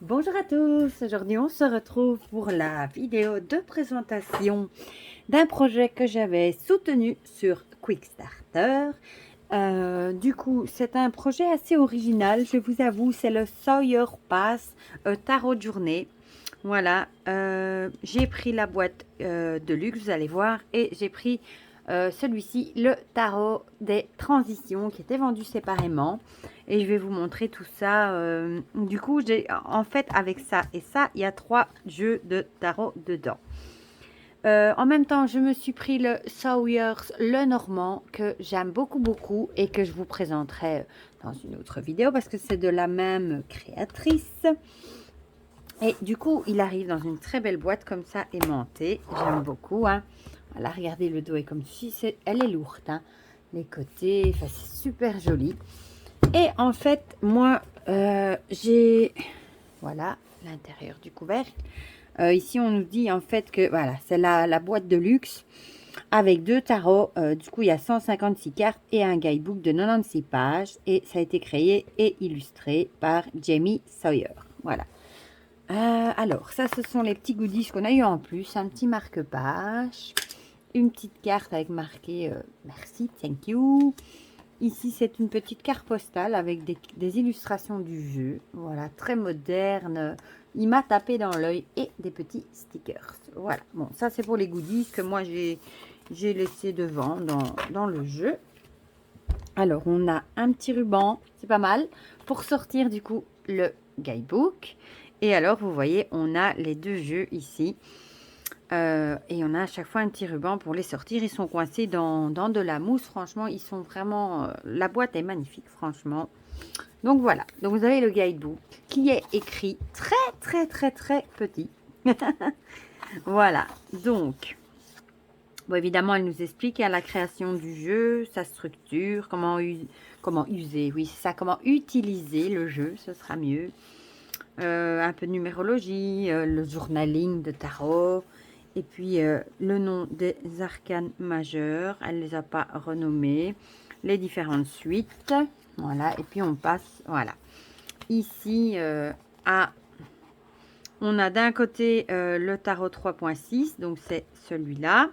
Bonjour à tous, aujourd'hui on se retrouve pour la vidéo de présentation d'un projet que j'avais soutenu sur Quickstarter. Du coup, c'est un projet assez original, je vous avoue, c'est le Sawyer Pass Tarot de journée. Voilà, j'ai pris la boîte de luxe, vous allez voir, et j'ai pris celui-ci, le tarot des transitions, qui était vendu séparément. Et je vais vous montrer tout ça. Du coup, en fait, avec ça et ça, il y a 3 jeux de tarot dedans. En même temps, je me suis pris le Sawyers, le Normand, que j'aime beaucoup et que je vous présenterai dans une autre vidéo parce que c'est de la même créatrice. Et du coup, il arrive dans une très belle boîte comme ça, aimantée. J'aime beaucoup. Hein. Voilà, regardez, le dos est comme ceci. Elle est lourde. Hein. Les côtés, enfin, c'est super joli. Et en fait, moi, j'ai... Voilà, l'intérieur du couvercle. Ici, on nous dit en fait que, voilà, c'est la boîte de luxe avec 2 tarots. Du coup, il y a 156 cartes et un guidebook de 96 pages. Et ça a été créé et illustré par Jamie Sawyer. Voilà. Alors, ça, ce sont les petits goodies qu'on a eu en plus. Un petit marque-page. Une petite carte avec marqué merci, thank you. Ici, c'est une petite carte postale avec des illustrations du jeu. Voilà, très moderne. Il m'a tapé dans l'œil et des petits stickers. Voilà, bon, ça, c'est pour les goodies que moi, j'ai laissé devant dans le jeu. Alors, on a un petit ruban, c'est pas mal, pour sortir du coup le guidebook. Et alors, vous voyez, on a les 2 jeux ici. Et on a à chaque fois un petit ruban pour les sortir. Ils sont coincés dans de la mousse. Franchement, ils sont vraiment... la boîte est magnifique, franchement. Donc voilà. Donc vous avez le guidebook qui est écrit très petit. Voilà. Donc, bon, évidemment, elle nous explique la création du jeu, sa structure, comment user. Oui, c'est ça. Comment utiliser le jeu, ce sera mieux. Un peu de numérologie, le journaling de tarot, et puis le nom des arcanes majeurs, elle ne les a pas renommés, les différentes suites, voilà, et puis on passe, voilà. Ici, on a d'un côté le tarot 3.6, donc c'est celui-là,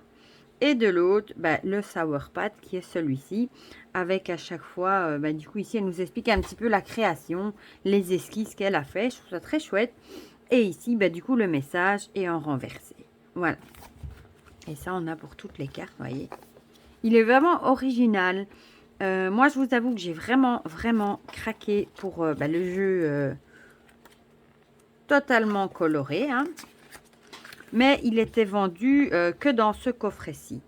et de l'autre, le Sour Pat, qui est celui-ci, avec à chaque fois, du coup, ici, elle nous explique un petit peu la création, les esquisses qu'elle a fait. Je trouve ça très chouette. Et ici, du coup, le message est en renversé. Voilà. Et ça, on a pour toutes les cartes, vous voyez. Il est vraiment original. Moi, je vous avoue que j'ai vraiment craqué pour le jeu totalement coloré, hein. Mais il était vendu que dans ce coffret-ci.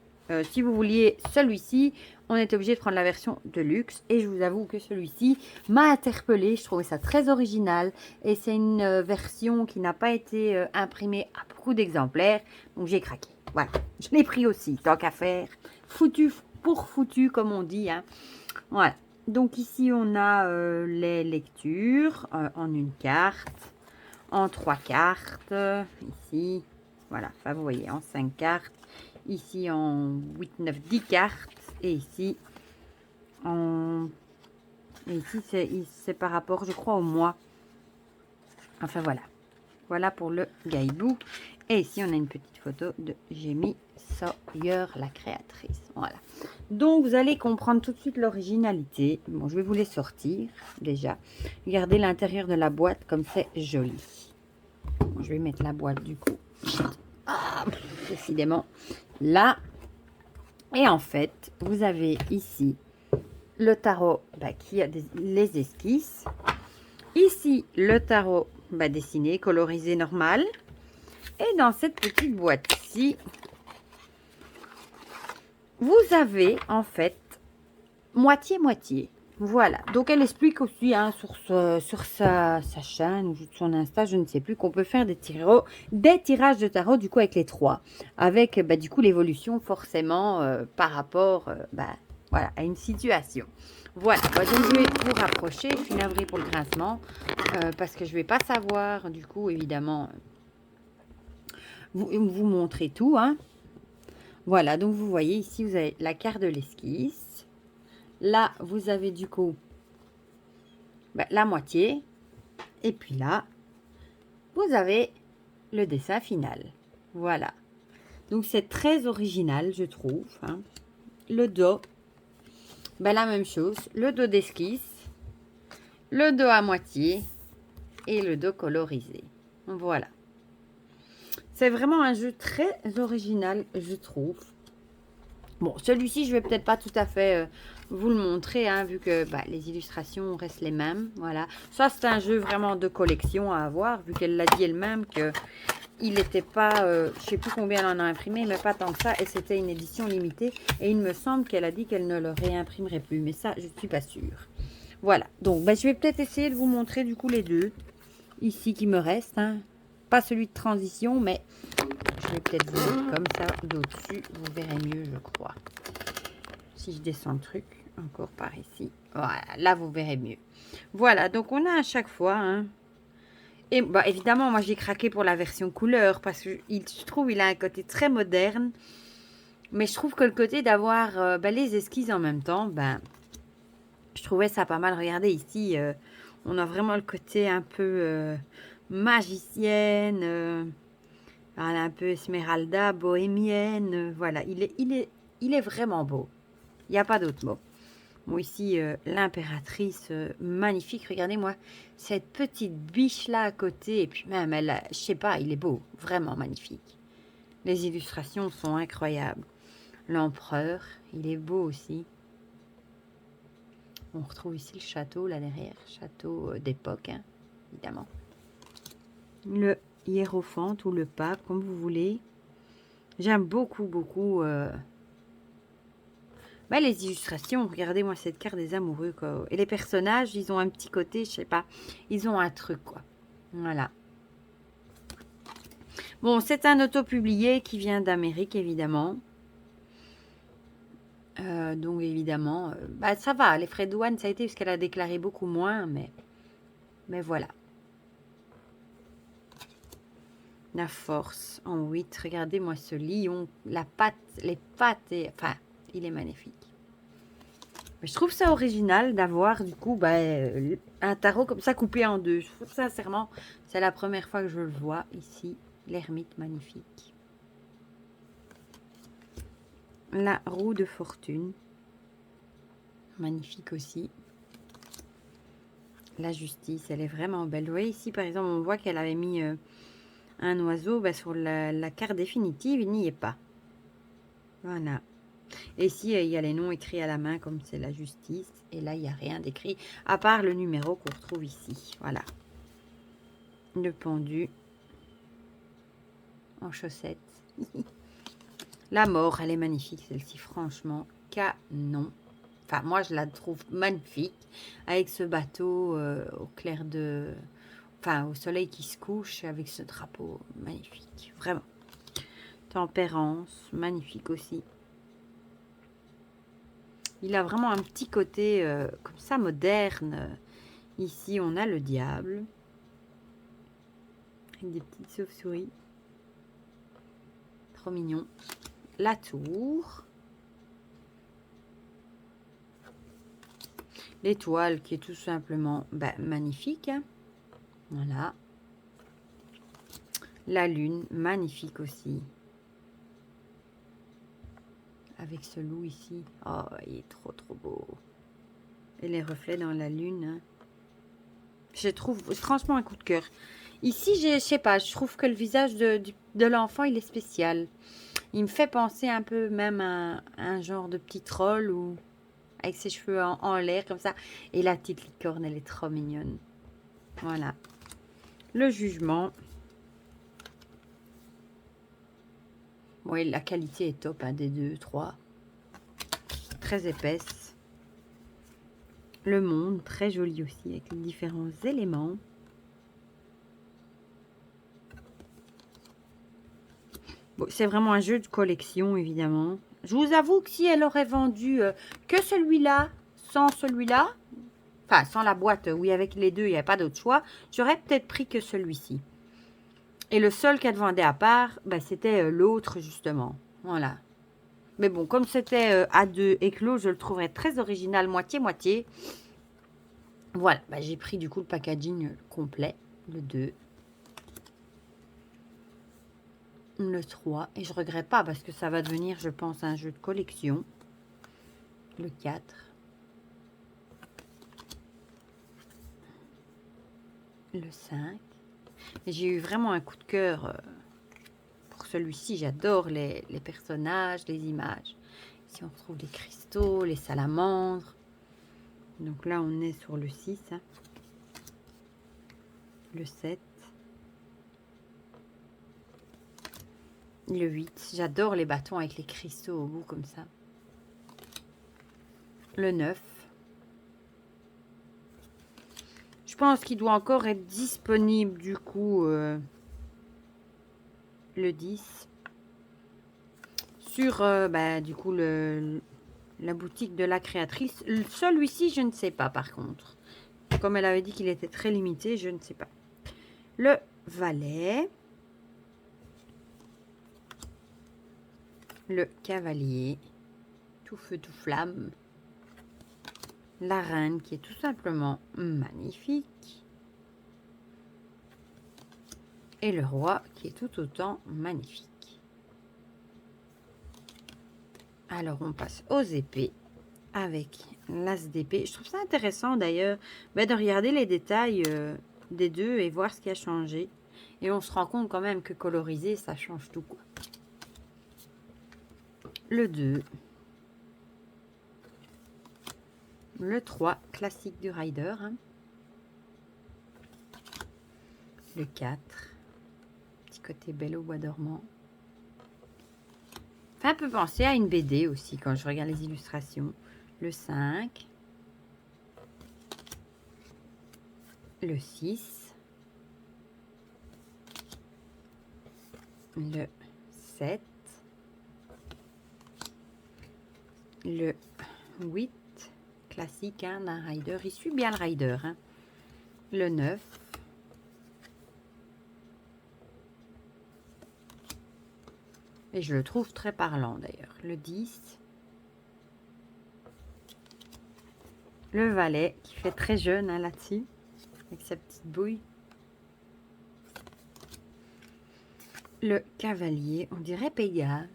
Si vous vouliez celui-ci, on était obligé de prendre la version de luxe. Et je vous avoue que celui-ci m'a interpellée. Je trouvais ça très original. Et c'est une version qui n'a pas été imprimée à beaucoup d'exemplaires. Donc j'ai craqué. Voilà. Je l'ai pris aussi, tant qu'à faire. Foutu pour foutu, comme on dit. Hein. Voilà. Donc ici, on a les lectures en une carte. En 3 cartes. Ici. Voilà, enfin vous voyez, en 5 cartes. Ici en 8, 9, 10 cartes. Et ici, c'est par rapport, je crois, au mois. Enfin voilà. Voilà pour le guidebook. Et ici, on a une petite photo de Jamie Sawyer, la créatrice. Voilà. Donc, vous allez comprendre tout de suite l'originalité. Bon, je vais vous les sortir déjà. Regardez l'intérieur de la boîte comme c'est joli. Bon, je vais mettre la boîte du coup. Ah, décidément là. Et en fait, vous avez ici le tarot qui a les esquisses. Ici, le tarot dessiné, colorisé normal. Et dans cette petite boîte-ci, vous avez en fait moitié-moitié. Voilà, donc elle explique aussi hein, sur sa chaîne ou son Insta, je ne sais plus, qu'on peut faire des tirages de tarot du coup avec les 3. Avec du coup l'évolution forcément par rapport voilà, à une situation. Voilà, donc je vais vous rapprocher, je suis navrée pour le grincement, parce que je ne vais pas savoir du coup évidemment vous montrer tout. Hein. Voilà, donc vous voyez ici, vous avez la carte de l'esquisse. Là, vous avez du coup la moitié. Et puis là, vous avez le dessin final. Voilà. Donc, c'est très original, je trouve. Hein. Le dos, ben, la même chose. Le dos d'esquisse, le dos à moitié et le dos colorisé. Voilà. C'est vraiment un jeu très original, je trouve. Bon, celui-ci, je vais peut-être pas tout à fait vous le montrer, hein, vu que bah, les illustrations restent les mêmes. Voilà. Ça, c'est un jeu vraiment de collection à avoir, vu qu'elle l'a dit elle-même que il n'était pas, je sais plus combien elle en a imprimé, mais pas tant que ça, et c'était une édition limitée. Et il me semble qu'elle a dit qu'elle ne le réimprimerait plus, mais ça, je suis pas sûre. Voilà. Donc, bah, je vais peut-être essayer de vous montrer du coup les deux ici qui me restent. Hein. Pas celui de transition, mais je vais peut-être vous mettre comme ça d'au-dessus. Vous verrez mieux, je crois. Si je descends le truc, encore par ici. Voilà, là, vous verrez mieux. Voilà, donc on a à chaque fois... Hein, et bah, évidemment, moi, j'ai craqué pour la version couleur parce que je trouve il a un côté très moderne. Mais je trouve que le côté d'avoir les esquisses en même temps, ben, je trouvais ça pas mal. Regardez ici, on a vraiment le côté un peu magicienne, un peu Esmeralda, bohémienne. Voilà, il est vraiment beau. Il n'y a pas d'autre mot. Bon, ici, l'impératrice, magnifique. Regardez-moi, cette petite biche-là à côté. Et puis même, elle, je sais pas, il est beau. Vraiment magnifique. Les illustrations sont incroyables. L'empereur, il est beau aussi. On retrouve ici le château, là derrière. Château d'époque, hein, évidemment. Le hiérophante ou le pape, comme vous voulez. J'aime beaucoup, beaucoup... les illustrations, regardez-moi cette carte des amoureux, quoi. Et les personnages, ils ont un petit côté, je sais pas, ils ont un truc, quoi. Voilà. Bon, c'est un auto-publié qui vient d'Amérique, évidemment. Donc, évidemment, ça va. Les frais de douane, ça a été parce qu'elle a déclaré beaucoup moins, mais voilà. La force en 8. Regardez-moi ce lion, la patte, les pattes, enfin, il est magnifique. Je trouve ça original d'avoir du coup un tarot comme ça coupé en deux. Je trouve sincèrement, c'est la première fois que je le vois ici. L'ermite magnifique. La roue de fortune. Magnifique aussi. La justice, elle est vraiment belle. Vous voyez ici par exemple, on voit qu'elle avait mis un oiseau sur la carte définitive. Il n'y est pas. Voilà. Et ici, il y a les noms écrits à la main, comme c'est la justice. Et là, il n'y a rien d'écrit, à part le numéro qu'on retrouve ici. Voilà. Le pendu. En chaussettes. La mort, elle est magnifique, celle-ci, franchement. Canon. Enfin, moi, je la trouve magnifique. Avec ce bateau au clair de... Enfin, au soleil qui se couche, avec ce drapeau magnifique. Vraiment. Tempérance, magnifique aussi. Il a vraiment un petit côté comme ça, moderne. Ici, on a le diable. Avec des petites chauves-souris. Trop mignon. La tour. L'étoile qui est tout simplement magnifique. Voilà. La lune, magnifique aussi. Avec ce loup ici. Oh, il est trop beau. Et les reflets dans la lune. Hein. Je trouve franchement un coup de cœur. Ici, je sais pas, je trouve que le visage de l'enfant, il est spécial. Il me fait penser un peu même à un genre de petit troll ou avec ses cheveux en l'air comme ça. Et la petite licorne, elle est trop mignonne. Voilà. Le jugement. Oui, la qualité est top, hein, des 2, 3. Très épaisse. Le monde, très joli aussi, avec les différents éléments. Bon, c'est vraiment un jeu de collection, évidemment. Je vous avoue que si elle aurait vendu que celui-là, sans celui-là, enfin, sans la boîte, oui, avec les deux, il n'y a pas d'autre choix, j'aurais peut-être pris que celui-ci. Et le seul qu'elle vendait à part, c'était l'autre, justement. Voilà. Mais bon, comme c'était à 2 éclos, je le trouverais très original, moitié-moitié. Voilà, j'ai pris du coup le packaging complet, le 2. le 3, et je regrette pas parce que ça va devenir, je pense, un jeu de collection. Le 4, le 5. J'ai eu vraiment un coup de cœur pour celui-ci. J'adore les personnages, les images. Ici, on retrouve les cristaux, les salamandres. Donc là, on est sur le 6, hein. Le 7, le 8. J'adore les bâtons avec les cristaux au bout comme ça. Le 9. Je pense qu'il doit encore être disponible du coup le 10 sur du coup la boutique de la créatrice. Celui-ci, je ne sais pas par contre. Comme elle avait dit qu'il était très limité, je ne sais pas. Le valet. Le cavalier. Tout feu, tout flamme. La reine qui est tout simplement magnifique. Et le roi qui est tout autant magnifique. Alors on passe aux épées avec l'as d'épée. Je trouve ça intéressant d'ailleurs de regarder les détails des deux et voir ce qui a changé. Et on se rend compte quand même que coloriser, ça change tout, quoi. Le 2. Le 3, classique du rider. Hein. Le 4. Petit côté belle au bois dormant. Ça un peu penser à une BD aussi quand je regarde les illustrations. Le 5. Le 6. Le 7. Le 8. Classique hein, d'un rider. Il suit bien le rider. Hein. Le 9. Et je le trouve très parlant d'ailleurs. Le 10. Le valet qui fait très jeune hein, là-dessus. Avec sa petite bouille. Le cavalier, on dirait Pégase.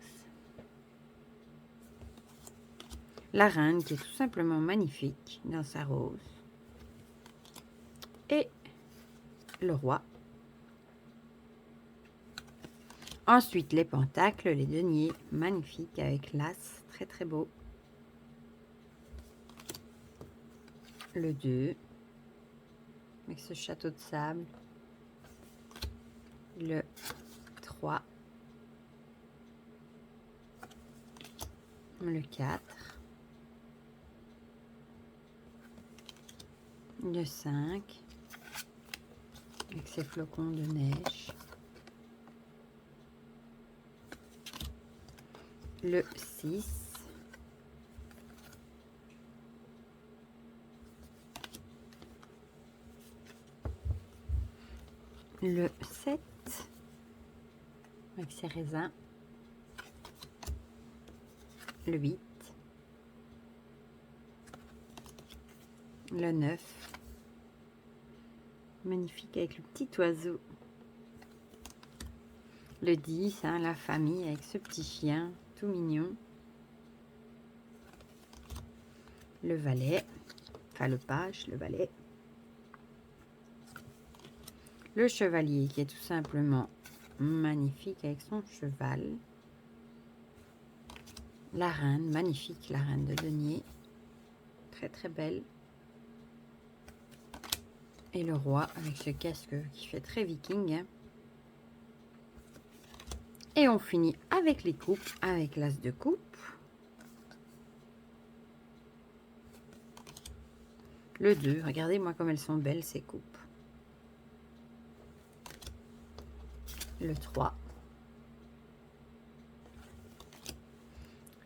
La reine qui est tout simplement magnifique dans sa rose. Et le roi. Ensuite, les pentacles, les deniers, magnifiques avec l'as, très très beau. Le 2, avec ce château de sable. Le 3. Le 4. Le 5. Avec ses flocons de neige. Le 6. Le 7. Avec ses raisins. Le 8. Le 9. Magnifique avec le petit oiseau. Le 10, hein, la famille avec ce petit chien tout mignon. Le valet, enfin le page, le valet. Le chevalier qui est tout simplement magnifique avec son cheval. La reine, magnifique, la reine de denier. Très très belle. Et le roi avec ce casque qui fait très viking. Hein. Et on finit avec les coupes, avec l'as de coupe. Le 2, regardez-moi comme elles sont belles ces coupes. Le 3.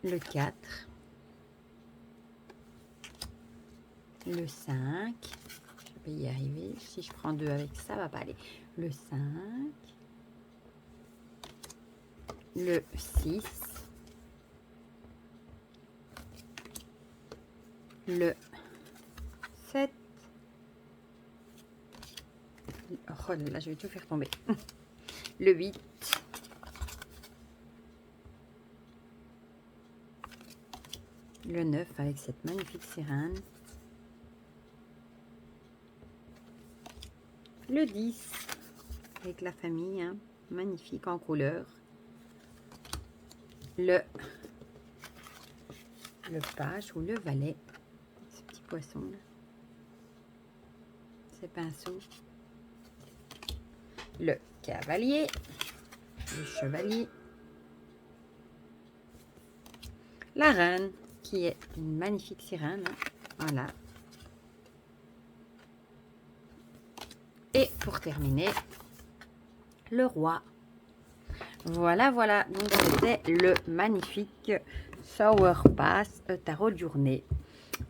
Le 4. Le 5. Je vais y arriver. Si je prends 2 avec ça, va pas aller. Le 5. Le 6. Le 7. Oh là là, je vais tout faire tomber. Le 8. Le 9 avec cette magnifique sirène. Le 10 avec la famille, hein, magnifique en couleur. Le page ou le valet, ce petit poisson là, ces pinceaux. Le cavalier, le chevalier, la reine qui est une magnifique sirène, hein, voilà. Et pour terminer, le roi. Voilà, voilà. Donc, c'était le magnifique Sour Pass tarot de journée.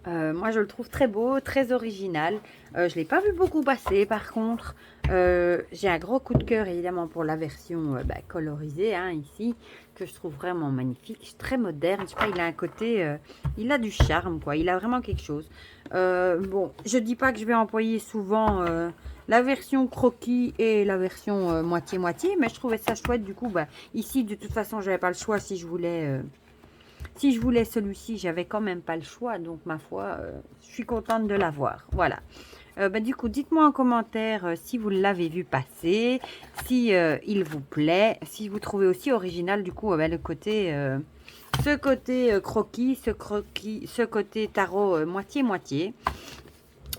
Moi, je le trouve très beau, très original. Je ne l'ai pas vu beaucoup passer, par contre. J'ai un gros coup de cœur, évidemment, pour la version colorisée, hein, ici, que je trouve vraiment magnifique. Très moderne. Je sais pas, il a un côté... il a du charme, quoi. Il a vraiment quelque chose. Bon, je dis pas que je vais employer souvent... la version croquis et la version moitié-moitié, mais je trouvais ça chouette. Du coup, ici, de toute façon, je n'avais pas le choix si je voulais... si je voulais celui-ci, j'avais quand même pas le choix. Donc, ma foi, je suis contente de l'avoir. Voilà. Du coup, dites-moi en commentaire si vous l'avez vu passer, si il vous plaît, si vous trouvez aussi original, du coup, le côté... ce côté croquis, ce côté tarot moitié-moitié.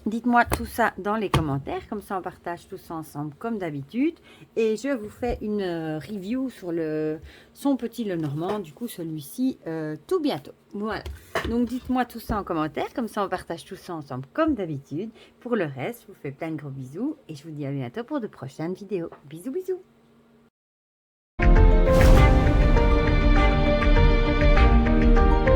Dites-moi tout ça dans les commentaires, comme ça on partage tout ça ensemble comme d'habitude. Et je vous fais une review sur son petit Lenormand, du coup celui-ci, tout bientôt. Voilà, donc dites-moi tout ça en commentaire, comme ça on partage tout ça ensemble comme d'habitude. Pour le reste, je vous fais plein de gros bisous et je vous dis à bientôt pour de prochaines vidéos. Bisous bisous.